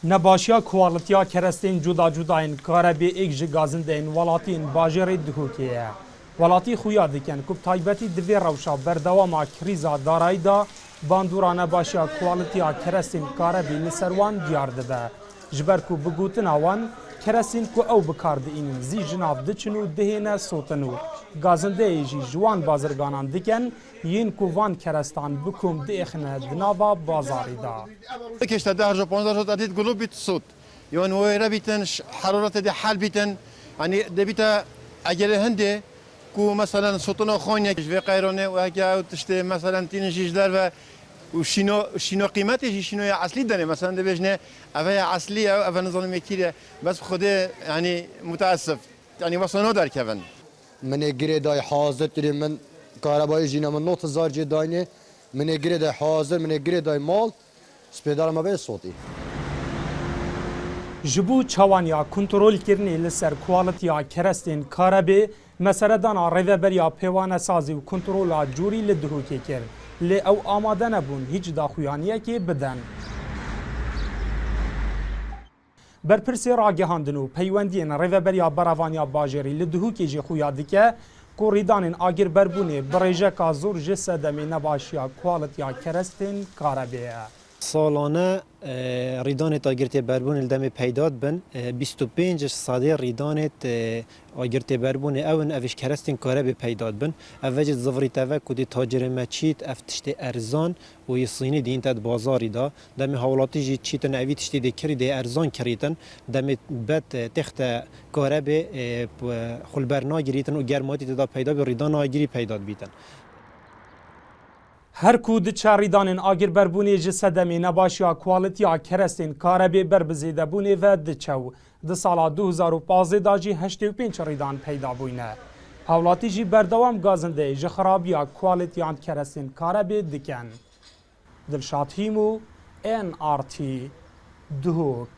نباشیا کوالتیا کرستین جدا جداین کاربی ایک جی گازندین ولاتین باجری دهوکیه ولاتی خویا دیکن کب تایبتی دوی روشا بردوام کریزا دارایی دا باندورا نباشیا کوالتیا کرستین کاربی لسروان دیار ده جبر کو بگوتن آوان کرستین کو او بکارد اینن زی جناف دچنو دهینه سوتنو گازنده ایجی جوان بازرگانان دیکن یین کو وان کرستان بکوم دیخنه دناوا بازاری دا كشتا 10 15 عدد قلوب بيت صوت يعني ويرا بيتن حرارة دي حال بيتن يعني دي بيتا أجل هندي كو مثلا صوتنا خونيا في قيرونه وهكا تشتي مثلا تينجيش دار وشينو قيمته شينو اصلي دني مثلا دي بيجنا افا اصليه او افا نظام كتير بس خده يعني متاسف يعني وصلنا دار كفن من گری دای حاضر تری من کاربای جینا من 9000 جی داینه من گری دای حاضر من گری دای مال سپیدار ما به صوتی جبو چوانیا کنترل کرنی لسر کوالتیا کرستین کاربی مسردانا ریوبریا پیوانه سازی و کنترل جوری لدهوکی کرد لی او آماده نبون هیچ داخویانیه که بدن برپرسی راگهاندن و پیوندین ریوبریا براوانیا باجری لدهوکی جی خویا دیکه کو ریدانین آگر بربونه بریجکا زور جسدمی نباشیا کوالتیا کرستین کاربیه سالانه ریدان آگرتی بربون الدم پیداد بن 25 ساده ریدان آگرتی بربون اون اوش کرستین کاره به پیداد بن اوج زوری توا کدی تاجر مچیت افتشت ارزان و یصینی دین تد بازاری دا دم حوالاتی جی چیتن اوی تشتی دکری دی ارزان کریتن دم بد تخت کاره به خلبرنا گریتن و گرماتی دا پیدا به ریدان آگری پیداد بیتن هر کو د چاریدانین آگر بربونی جسدمی نباشیا کوالتیا کرستین کاربی بربزیده بونی و دچو د سالا 2015 دا جی 85 ریدان پیدا بوینه حولاتی جی بردوام گازنده جی خرابیا کوالتیان کرستین کاربی دکن دلشاد هیمو NRT دهوک